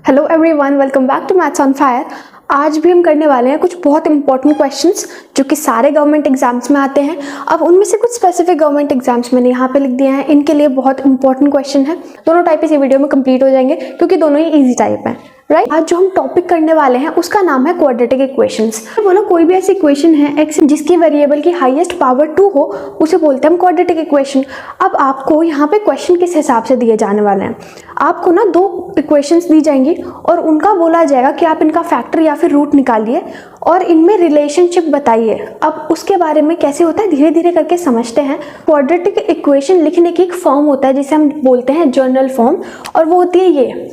Hello everyone, welcome back to maths on fire. आज भी हम करने वाले हैं कुछ बहुत इंपॉर्टेंट क्वेश्चंस जो कि सारे गवर्नमेंट एग्जाम्स में आते हैं। अब उनमें से कुछ स्पेसिफिक गवर्नमेंट एग्जाम्स मैंने यहाँ पे लिख दिए हैं, इनके लिए बहुत इंपॉर्टेंट क्वेश्चन है। दोनों टाइप इस वीडियो में कंप्लीट हो जाएंगे क्योंकि दोनों ही ईजी टाइप हैं, राइट। आज जो हम टॉपिक करने वाले हैं उसका नाम है क्वाड्रेटिक इक्वेशंस। बोलो कोई भी ऐसी इक्वेशन है एक्स जिसकी वेरिएबल की हाईएस्ट पावर 2 हो, उसे बोलते हैं हम क्वाड्रेटिक इक्वेशन। अब आपको यहाँ पे क्वेश्चन किस हिसाब से दिए जाने वाले हैं, आपको ना दो इक्वेशंस दी जाएंगी और उनका बोला जाएगा कि आप इनका फैक्टर या फिर रूट निकालिए और इनमें रिलेशनशिप बताइए। अब उसके बारे में कैसे होता है धीरे धीरे करके समझते हैं। क्वाड्रेटिक इक्वेशन लिखने की एक फॉर्म होता है जिसे हम बोलते हैं जर्नल फॉर्म, और वो होती है ये,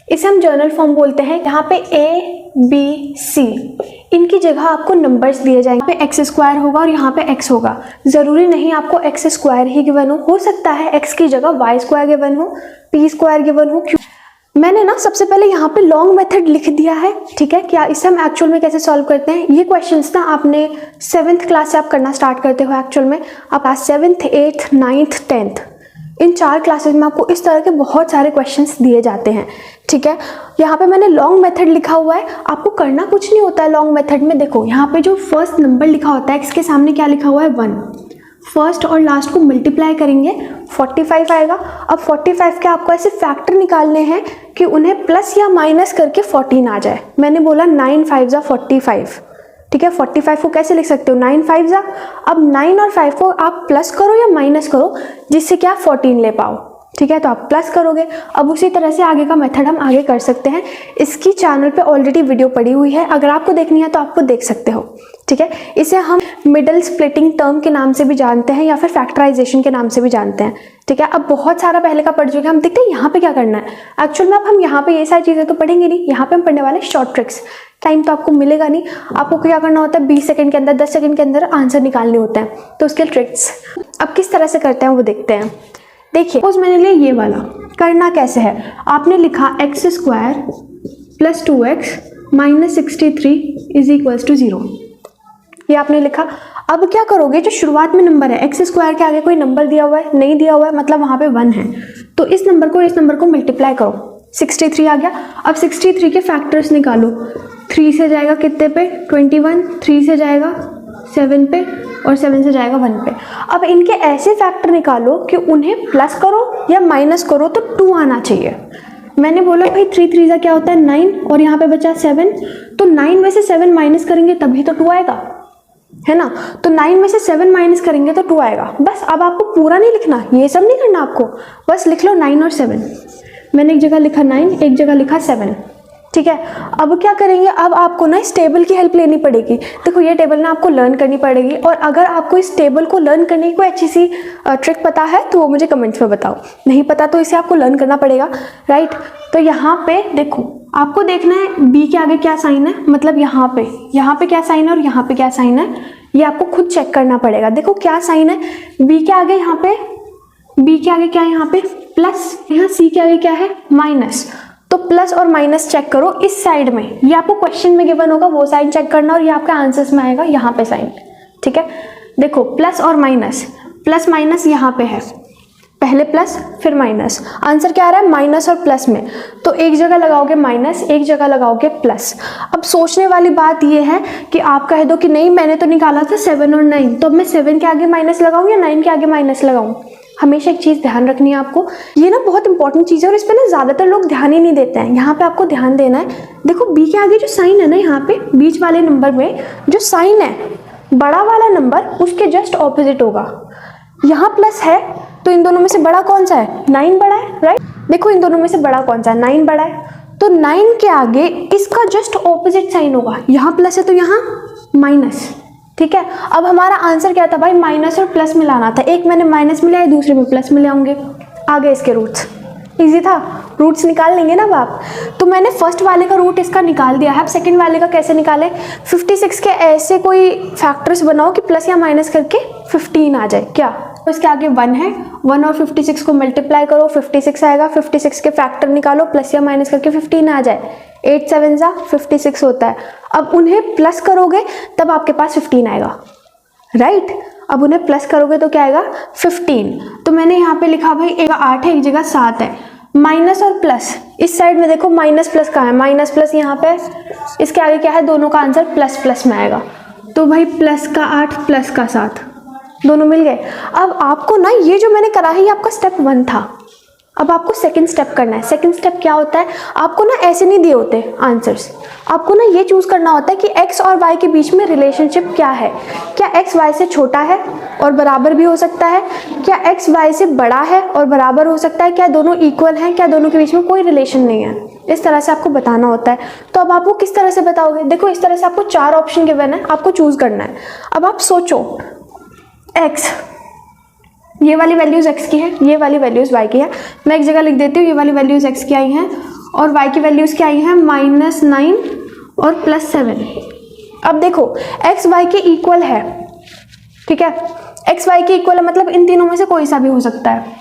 इसे हम जर्नल फॉर्म बोलते हैं। यहाँ पे ए बी सी इनकी जगह आपको नंबर्स दिए जाएंगे। यहाँ पे एक्स स्क्वायर होगा और यहाँ पे एक्स होगा। जरूरी नहीं आपको एक्स स्क्वायर ही गिवन हो सकता है एक्स की जगह वाई स्क्वायर गिवन हो, पी स्क्वायर गिवन हो। मैंने ना सबसे पहले यहाँ पे लॉन्ग मेथड लिख दिया है, ठीक है। क्या इसे हम एक्चुअल में कैसे सॉल्व करते हैं, ये क्वेश्चंस ना आपने 7th क्लास से आप करना स्टार्ट करते हो। एक्चुअल में आप class 7th 8th 9th 10th इन 4 क्लासेस में आपको इस तरह के बहुत सारे क्वेश्चंस दिए जाते हैं, ठीक है। यहाँ पे मैंने लॉन्ग मेथड लिखा हुआ है, आपको करना कुछ नहीं होता है लॉन्ग मेथड में। देखो यहाँ पे जो फर्स्ट नंबर लिखा होता है एक्स के सामने क्या लिखा हुआ है 1, फर्स्ट और लास्ट को मल्टीप्लाई करेंगे 45 आएगा। अब 45 के आपको ऐसे फैक्टर निकालने हैं कि उन्हें प्लस या माइनस करके 14 आ जाए। मैंने बोला 9 5 जा 45, ठीक है। 45 को कैसे लिख सकते हो 9 5 जा। अब 9 और 5 को आप प्लस करो या माइनस करो जिससे कि आप 14 ले पाओ, ठीक है। तो आप प्लस करोगे। अब उसी तरह से आगे का मेथड हम आगे कर सकते हैं। इसकी चैनल पे ऑलरेडी वीडियो पड़ी हुई है, अगर आपको देखनी है तो आपको देख सकते हो, ठीक है। इसे हम मिडल स्प्लिटिंग टर्म के नाम से भी जानते हैं या फिर फैक्टराइजेशन के नाम से भी जानते हैं, ठीक है। अब बहुत सारा पहले का पढ़ चुके हैं, हम देखते हैं यहाँ पे क्या करना है। एक्चुअल में अब हम यहाँ पे ये सारी चीज़ें तो पढ़ेंगे नहीं, यहाँ पे हम पढ़ने वाले शॉर्ट ट्रिक्स। टाइम तो आपको मिलेगा नहीं, आपको क्या करना होता है 20 सेकंड के अंदर 10 सेकंड के अंदर आंसर निकालने होते हैं, तो उसके ट्रिक्स अब किस तरह से करते हैं वो देखते हैं। देखिए सपोज मैंने लिया ये वाला, करना कैसे है, आपने लिखा x square plus 2x minus 63 is equals to 0, ये आपने लिखा। अब क्या करोगे, जो शुरुआत में नंबर है एक्स स्क्वायर के आगे कोई नंबर दिया हुआ है, नहीं दिया हुआ है, मतलब वहाँ पे 1 है, तो इस नंबर को मल्टीप्लाई करो, 63 आ गया। अब 63 के फैक्टर्स निकालो, 3 से जाएगा कितने पे 21, 3 से जाएगा 7 पे और 7 से जाएगा 1 पे। अब इनके ऐसे फैक्टर निकालो कि उन्हें प्लस करो या माइनस करो तो 2 आना चाहिए। मैंने बोला भाई 3 3 क्या होता है 9 और यहाँ पे बचा 7, तो 9 में से 7 माइनस करेंगे तभी तो 2 आएगा, है ना। तो 9 में से 7 माइनस करेंगे तो 2 आएगा। बस अब आपको पूरा नहीं लिखना, ये सब नहीं करना आपको, बस लिख लो 9 और 7। मैंने एक जगह लिखा 9, एक जगह लिखा 7, ठीक है। अब क्या करेंगे, अब आपको ना इस टेबल की हेल्प लेनी पड़ेगी। देखो ये टेबल ना आपको लर्न करनी पड़ेगी, और अगर आपको इस टेबल को लर्न करने की कोई अच्छी सी ट्रिक पता है तो वो मुझे कमेंट्स में बताओ, नहीं पता तो इसे आपको लर्न करना पड़ेगा, राइट। तो यहाँ पे देखो आपको देखना है बी के आगे क्या साइन है, मतलब यहाँ पे क्या साइन है और यहाँ पे क्या साइन है, ये आपको खुद चेक करना पड़ेगा। देखो क्या साइन है बी के आगे, यहाँ पे बी के आगे क्या है, यहाँ पे प्लस, यहाँ सी के आगे क्या है माइनस, तो प्लस और माइनस चेक करो इस साइड में, ये आपको क्वेश्चन में गिवन होगा वो साइन चेक करना, और ये आपका आंसर्स में आएगा यहाँ पे साइन, ठीक है। देखो प्लस और माइनस, प्लस माइनस यहाँ पे है, पहले प्लस फिर माइनस, आंसर क्या आ रहा है माइनस और प्लस में, तो एक जगह लगाओगे माइनस, एक जगह लगाओगे प्लस। अब सोचने वाली बात ये है कि आप कह दो कि नहीं मैंने तो निकाला था 7 और 9, तो अब मैं 7 के आगे माइनस लगाऊं या 9 के आगे माइनस लगाऊं। हमेशा एक चीज़ ध्यान रखनी है आपको, ये ना बहुत इंपॉर्टेंट चीज़ है और इस पर ना ज़्यादातर लोग ध्यान ही नहीं देते हैं। यहाँ पे आपको ध्यान देना है। देखो बी के आगे जो साइन है ना, यहाँ पे बीच वाले नंबर में जो साइन है, बड़ा वाला नंबर उसके जस्ट ऑपोजिट होगा। यहाँ प्लस है तो इन दोनों में से बड़ा कौन सा है, 9 बड़ा है, राइट। देखो इन दोनों में से बड़ा कौन सा है, 9 बड़ा है, तो 9 के आगे इसका जस्ट ऑपोजिट साइन होगा। यहाँ प्लस है तो यहाँ माइनस, ठीक है। अब हमारा आंसर क्या था भाई, माइनस और प्लस मिलाना था, एक मैंने माइनस मिलाया दूसरे में प्लस मिलाऊंगे, आ गए इसके रूट्स। इजी था, रूट्स निकाल लेंगे ना अब आप। तो मैंने फर्स्ट वाले का रूट इसका निकाल दिया है। अब सेकंड वाले का कैसे निकाले, 56 के ऐसे कोई फैक्टर्स बनाओ कि प्लस या माइनस करके 15 आ जाए। क्या तो इसके आगे 1 है, 1 और 56 को मल्टीप्लाई करो 56 आएगा, 56 के फैक्टर निकालो प्लस या माइनस करके 15 आ जाए, 8 7 जा 56 होता है। अब उन्हें प्लस करोगे तब आपके पास 15 आएगा, राइट। अब उन्हें प्लस करोगे तो क्या आएगा 15। तो मैंने यहाँ पे लिखा भाई एक 8 है एक जगह 7 है, माइनस और प्लस, इस साइड में देखो माइनस प्लस कहाँ है, माइनस प्लस यहाँ पे, इसके आगे क्या है, दोनों का आंसर प्लस प्लस में आएगा। तो भाई प्लस का 8 प्लस का 7 दोनों मिल गए। अब आपको ना ये जो मैंने करा है ये आपका स्टेप 1 था, अब आपको सेकंड स्टेप करना है। सेकंड स्टेप क्या होता है, आपको ना ऐसे नहीं दिए होते आंसर्स, आपको ना ये चूज करना होता है कि x और y के बीच में रिलेशनशिप क्या है। क्या x y से छोटा है और बराबर भी हो सकता है, क्या x y से बड़ा है और बराबर हो सकता है, क्या दोनों इक्वल हैं, क्या दोनों के बीच में कोई रिलेशन नहीं है। इस तरह से आपको बताना होता है। तो अब आपको किस तरह से बताओगे, देखो इस तरह से आपको 4 ऑप्शन गिवन है, आपको चूज करना है। अब आप सोचो x, ये वाली वैल्यूज x की है, ये वाली वैल्यूज y की है। मैं एक जगह लिख देती हूँ, ये वाली वैल्यूज x की आई हैं और y की वैल्यूज क्या आई हैं, -9 और +7। अब देखो x y के इक्वल है, ठीक है, x y के इक्वल है मतलब इन तीनों में से कोई सा भी हो सकता है।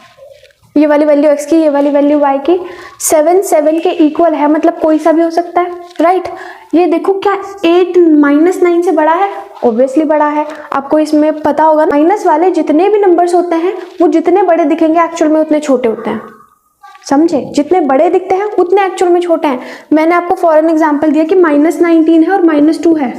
ये वाली वैल्यू x की, ये वाली वैल्यू y की, 7 के इक्वल है मतलब कोई सा भी हो सकता है, राइट। ये देखो क्या 8 -9 से बड़ा है, ऑब्वियसली बड़ा है। आपको इसमें पता होगा माइनस वाले जितने भी नंबर्स होते हैं वो जितने बड़े दिखेंगे एक्चुअल में उतने छोटे होते हैं, समझे, जितने बड़े दिखते हैं उतने एक्चुअल में छोटे हैं। मैंने आपको फॉर एन एग्जांपल दिया कि -19 है और -2 है।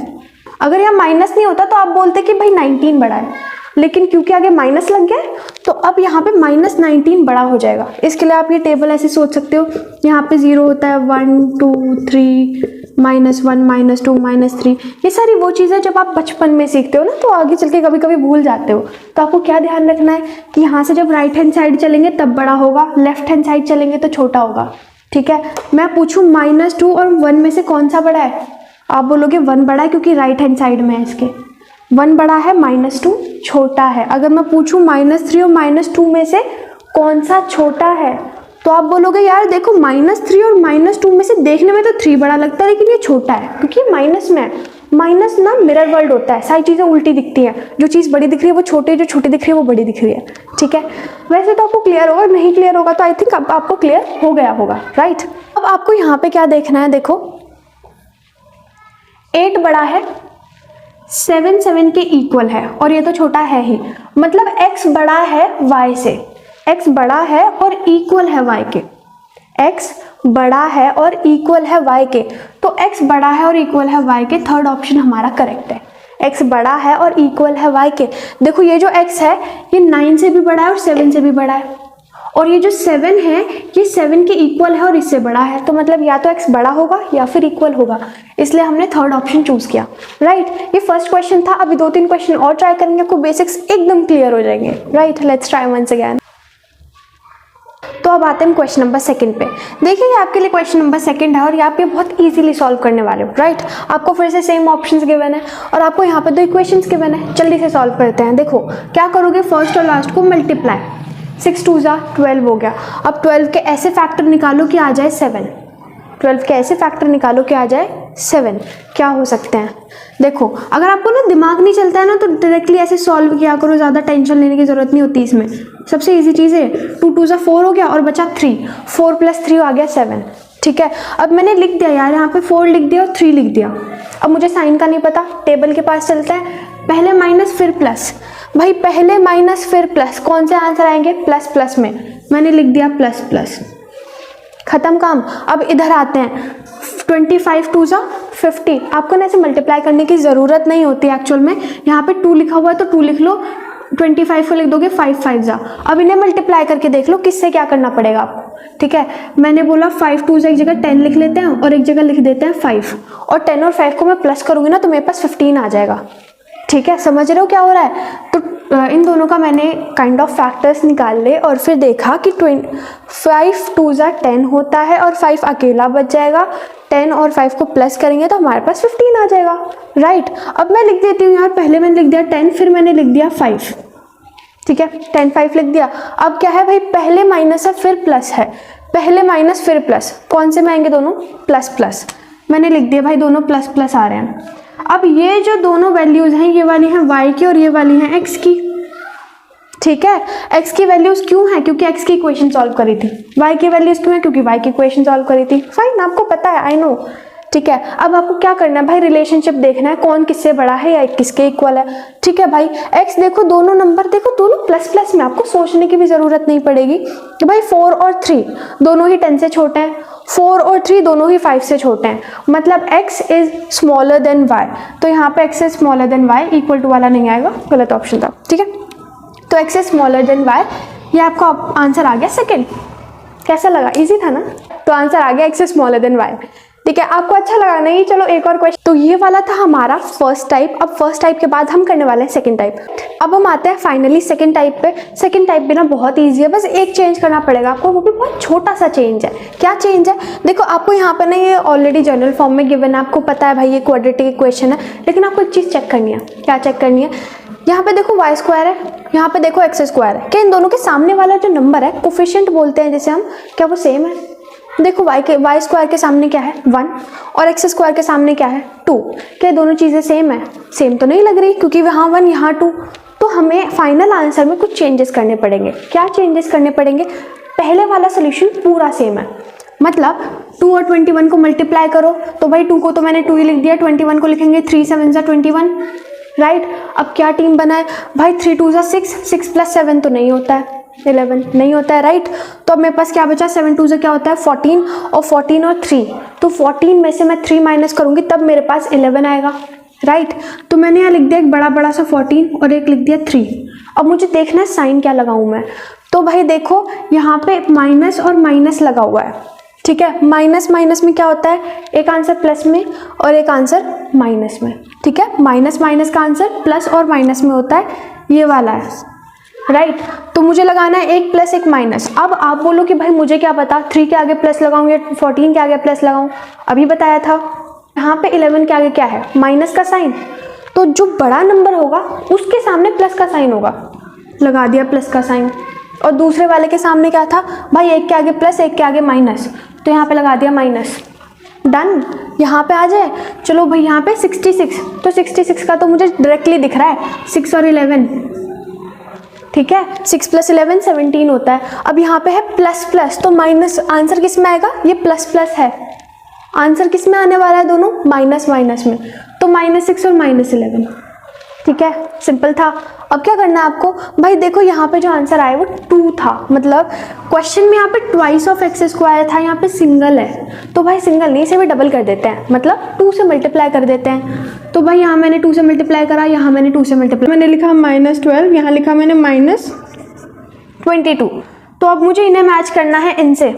अगर यहाँ माइनस नहीं होता तो आप बोलते कि भाई 19 बड़ा है, लेकिन क्योंकि आगे माइनस लग गया तो अब यहाँ पे -19 बड़ा हो जाएगा। इसके लिए आप ये टेबल ऐसे सोच सकते हो, यहाँ पे 0 होता है, 1 2 3 -1 -2 -3, ये सारी वो चीज़ें जब आप बचपन में सीखते हो ना तो आगे चल के कभी कभी भूल जाते हो। तो आपको क्या ध्यान रखना है कि यहाँ से जब राइट हैंड साइड चलेंगे तब बड़ा होगा, लेफ्ट हैंड साइड चलेंगे तो छोटा होगा, ठीक है। मैं पूछूँ -2 और 1 में से कौन सा बड़ा है, आप बोलोगे 1 बड़ा है क्योंकि राइट हैंड साइड में है इसके, 1 बड़ा है, -2 छोटा है। अगर मैं पूछूं -3 और -2 में से कौन सा छोटा है तो आप बोलोगे यार देखो -3 और -2 में से देखने में तो 3 बड़ा लगता है लेकिन ये छोटा है क्योंकि माइनस में है। माइनस ना मिरर वर्ल्ड होता है, सारी चीज़ें उल्टी दिखती हैं, जो चीज़ बड़ी दिख रही है वो छोटी है, जो छोटी दिख रही है वो बड़ी दिख रही है, ठीक है। वैसे तो आपको क्लियर होगा, नहीं क्लियर होगा तो आई थिंक आपको क्लियर हो गया होगा, राइट। अब आपको यहाँ पे क्या देखना है, देखो 8 बड़ा है, 7 के इक्वल है और ये तो छोटा है ही, मतलब x बड़ा है y से, x बड़ा है और इक्वल है y के, x बड़ा है और इक्वल है y के, तो x बड़ा है और इक्वल है y के, थर्ड ऑप्शन हमारा करेक्ट है। x बड़ा है और इक्वल है y के। देखो ये जो x है ये 9 से भी बड़ा है और 7 से भी बड़ा है, और ये जो 7 है ये 7 के इक्वल है और इससे बड़ा है, तो मतलब या तो x बड़ा होगा या फिर इक्वल होगा, इसलिए हमने थर्ड ऑप्शन चूज किया, राइट। ये फर्स्ट क्वेश्चन था, अभी 2-3 क्वेश्चन और ट्राई करेंगे, आपको बेसिक्स एकदम क्लियर हो जाएंगे, right. Let's try once again. तो अब आते हैं क्वेश्चन नंबर 2 पे। देखिए ये आपके लिए क्वेश्चन नंबर 2 है और यहाँ पे बहुत इजीली सॉल्व करने वाले हो, राइट। आपको फिर से सेम ऑप्शंस गिवन है और आपको यहाँ पे 2 इक्वेशंस गिवन है, जल्दी से सॉल्व करते हैं। देखो क्या करोगे, फर्स्ट और लास्ट को मल्टीप्लाई, 6 2 12 हो गया। अब 12 के ऐसे फैक्टर निकालो कि आ जाए 7, 12 के ऐसे फैक्टर निकालो कि आ जाए 7। क्या हो सकते हैं, देखो अगर आपको ना दिमाग नहीं चलता है ना तो डायरेक्टली ऐसे सॉल्व किया करो, ज़्यादा टेंशन लेने की ज़रूरत नहीं होती इसमें। सबसे इजी चीज़ है 2 2 4 हो गया और बचा 3, 4 + 3 आ गया 7, ठीक है। अब मैंने लिख दिया यार, यहाँ पे 4 लिख दिया और 3 लिख दिया। अब मुझे साइन का नहीं पता, टेबल के पास चलता है, पहले माइनस फिर प्लस। भाई पहले माइनस फिर प्लस, कौन से आंसर आएंगे, प्लस प्लस में, मैंने लिख दिया प्लस प्लस, खत्म काम। अब इधर आते हैं, 25 2 50, आपको ना ऐसे मल्टीप्लाई करने की ज़रूरत नहीं होती एक्चुअल में, यहाँ पे 2 लिखा हुआ है तो 2 लिख लो, 25 को लिख दोगे 5 5 अब इन्हें मल्टीप्लाई करके देख लो किससे क्या करना पड़ेगा आपको, ठीक है। मैंने बोला 5 2 एक जगह 10 लिख लेते हैं और एक जगह लिख देते हैं 5, और 10 और 5 को मैं प्लस करूँगी ना तो मेरे पास 15 आ जाएगा, ठीक है। समझ रहे हो क्या हो रहा है। तो इन दोनों का मैंने काइंड ऑफ फैक्टर्स निकाल ले और फिर देखा कि 5 2 10 होता है और 5 अकेला बच जाएगा, 10 और 5 को प्लस करेंगे तो हमारे पास 15 आ जाएगा, राइट। अब मैं लिख देती हूँ यार, पहले मैंने लिख दिया 10 फिर मैंने लिख दिया 5, ठीक है, 10 5 लिख दिया। अब क्या है भाई, पहले माइनस है फिर प्लस है, पहले माइनस फिर प्लस, कौन से में आएंगे दोनों, प्लस प्लस, मैंने लिख दिया भाई दोनों प्लस प्लस आ रहे हैं। अब ये जो दोनों वैल्यूज हैं ये वाली हैं y की और ये वाली हैं x की, ठीक है। x की वैल्यूज क्यों है, क्योंकि x की इक्वेशन सॉल्व करी थी, y की वैल्यूज क्यों है, क्योंकि y की इक्वेशन सॉल्व करी थी, फाइन, आपको पता है, आई नो। ठीक है। अब आपको क्या करना है भाई, रिलेशनशिप देखना है कौन किससे बड़ा है या किसके इक्वल है। ठीक है भाई, x देखो, दोनों नंबर देखो, दोनों प्लस प्लस में, आपको सोचने की भी जरूरत नहीं पड़ेगी कि भाई 4 और 3 दोनों ही 10 से छोटे हैं, 4 और 3 दोनों ही 5 से छोटे हैं, मतलब x is smaller than y। तो यहाँ पे x is smaller than y, equal to वाला नहीं आएगा, गलत ऑप्शन था। ठीक है, तो x is smaller than y, ये आपका आंसर आ गया सेकेंड। कैसा लगा, इजी था ना। तो आंसर आ गया x is smaller than y। ठीक है, आपको अच्छा लगा नहीं? चलो एक और क्वेश्चन। तो ये वाला था हमारा फर्स्ट टाइप। अब फर्स्ट टाइप के बाद हम करने वाले हैं सेकंड टाइप। अब हम आते हैं फाइनली सेकंड टाइप पे। सेकंड टाइप भी ना बहुत इजी है, बस एक चेंज करना पड़ेगा आपको, वो भी बहुत छोटा सा चेंज है। क्या चेंज है, देखो आपको यहाँ पे ना ये ऑलरेडी जनरल फॉर्म में गिवन है, आपको पता है भाई ये क्वाड्रेटिक इक्वेशन है, लेकिन आपको एक चीज़ चेक करनी है। क्या चेक करनी है, यहाँ पे देखो y स्क्वायर है, यहाँ पे देखो x स्क्वायर है, क्या इन दोनों के सामने वाला जो नंबर है कोफिशिएंट बोलते हैं जिसे हम, क्या वो सेम है? देखो y स्क्वायर के सामने क्या है 1 और x स्क्वायर के सामने क्या है 2, क्या दोनों चीज़ें सेम है? सेम तो नहीं लग रही, क्योंकि यहाँ 1 यहाँ 2। तो हमें फाइनल आंसर में कुछ चेंजेस करने पड़ेंगे। क्या चेंजेस करने पड़ेंगे, पहले वाला सोल्यूशन पूरा सेम है, मतलब 2 और 21 को मल्टीप्लाई करो, तो भाई 2 को तो मैंने 2 ही लिख दिया, 21 को लिखेंगे 3 7 21, राइट। अब क्या टीम बना है भाई, 3 2 6, 6 + 7 तो नहीं होता है, 11 नहीं होता है, राइट। तो अब मेरे पास क्या बचा, 7 2 क्या होता है 14, और 14 और 3, तो 14 में से मैं 3 माइनस करूंगी तब मेरे पास 11 आएगा, राइट। तो मैंने यहाँ लिख दिया एक बड़ा सा 14 और एक लिख दिया 3। अब मुझे देखना है साइन क्या लगाऊं मैं, तो भाई देखो यहाँ पे माइनस और माइनस लगा हुआ है, ठीक है। माइनस माइनस में क्या होता है, एक आंसर प्लस में और एक आंसर माइनस में, ठीक है। माइनस माइनस का आंसर प्लस और माइनस में होता है, ये वाला है, राइट। तो मुझे लगाना है एक प्लस एक माइनस। अब आप बोलो कि भाई मुझे क्या पता 3 के आगे प्लस लगाऊं या 14 के आगे प्लस लगाऊं, अभी बताया था। यहाँ पे 11 के आगे क्या है, माइनस का साइन, तो जो बड़ा नंबर होगा उसके सामने प्लस का साइन होगा, लगा दिया प्लस का साइन। और दूसरे वाले के सामने क्या था भाई, एक के आगे प्लस एक के आगे माइनस, तो यहाँ पे लगा दिया माइनस, डन। यहाँ पे आ जाए, चलो भाई यहाँ पे 66, तो 66 का तो मुझे डायरेक्टली दिख रहा है 6 और 11, ठीक है। 6 + 11 17 होता है। अब यहाँ पे है प्लस प्लस, तो माइनस आंसर किस में आएगा, ये प्लस प्लस है, आंसर किस में आने वाला है, दोनों माइनस माइनस में, तो -6 और -11, ठीक है। सिंपल था। अब क्या करना है आपको, भाई देखो यहाँ पे जो आंसर आया वो 2 था, मतलब क्वेश्चन में यहाँ पे ट्वाइस ऑफ x स्क्वायर था, यहाँ पे सिंगल है, तो भाई सिंगल नहीं, इसे भी डबल कर देते हैं, मतलब 2 से मल्टीप्लाई कर देते हैं। तो भाई यहाँ मैंने 2 से मल्टीप्लाई करा, यहाँ मैंने 2 से मल्टीप्लाई, मैंने लिखा -12, यहाँ लिखा मैंने -22। तो अब मुझे इन्हें मैच करना है इनसे,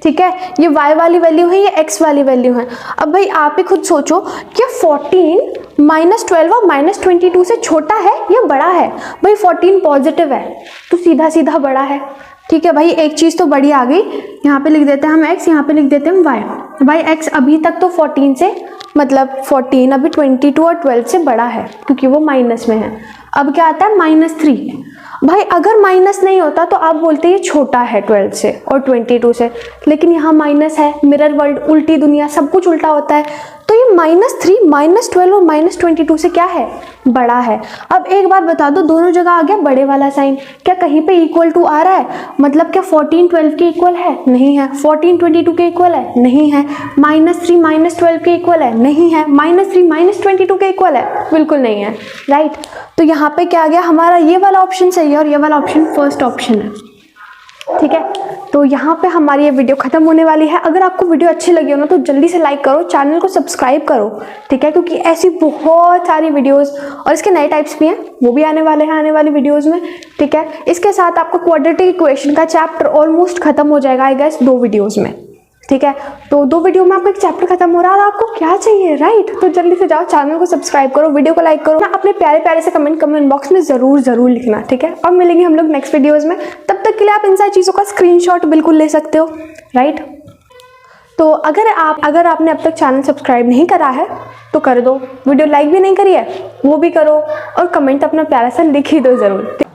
ठीक है। ये y वाली वैल्यू है, ये x वाली वैल्यू है। अब भाई आप ही खुद सोचो कि 14 -12 और -22 से छोटा है या बड़ा है, भाई 14 पॉजिटिव है तो सीधा सीधा बड़ा है, ठीक है। भाई एक चीज़ तो बड़ी आ गई, यहाँ पे लिख देते हैं हम x, यहाँ पे लिख देते हैं हम y। भाई x अभी तक तो 14 से, मतलब 14 अभी 22 और 12 से बड़ा है क्योंकि वो माइनस में है। अब क्या आता है -3, भाई अगर माइनस नहीं होता तो आप बोलते ये छोटा है 12 से और 22 से, लेकिन यहाँ माइनस है, मिरर वर्ल्ड, उल्टी दुनिया, सब कुछ उल्टा होता है, तो ये -3 -12 और -22 से क्या है, बड़ा है। अब एक बार बता दो, दोनों जगह आ गया बड़े वाला साइन, क्या कहीं पे इक्वल टू आ रहा है, मतलब क्या 14 12 के इक्वल है, नहीं है। 14 22 के इक्वल है, नहीं है। -3 -12 के इक्वल है, नहीं है। -3 -22 के इक्वल है, बिल्कुल नहीं है, राइट। तो यहाँ पे क्या आ गया, हमारा ये वाला ऑप्शन सही है और ये वाला ऑप्शन फर्स्ट ऑप्शन है, ठीक है। तो यहाँ पे हमारी ये वीडियो खत्म होने वाली है। अगर आपको वीडियो अच्छी लगी हो ना तो जल्दी से लाइक करो, चैनल को सब्सक्राइब करो, ठीक है, क्योंकि ऐसी बहुत सारी वीडियोस और इसके नए टाइप्स भी हैं, वो भी आने वाले हैं आने वाली वीडियोस में, ठीक है। इसके साथ आपको क्वाड्रेटिक इक्वेशन का चैप्टर ऑलमोस्ट खत्म हो जाएगा आई गेस 2 वीडियोज़ में, ठीक है। तो 2 वीडियो में आपका एक चैप्टर खत्म हो रहा है, आपको क्या चाहिए, राइट। तो जल्दी से जाओ, चैनल को सब्सक्राइब करो, वीडियो को लाइक करो ना, अपने प्यारे प्यारे से कमेंट बॉक्स में जरूर लिखना, ठीक है। अब मिलेंगे हम लोग नेक्स्ट वीडियोस में, तब तक के लिए आप इन सारी चीज़ों का स्क्रीनशॉट बिल्कुल ले सकते हो, राइट। तो अगर आपने अब तक चैनल सब्सक्राइब नहीं करा है तो कर दो, वीडियो लाइक भी नहीं करी है वो भी करो, और कमेंट अपना प्यारा सा लिख ही दो ज़रूर।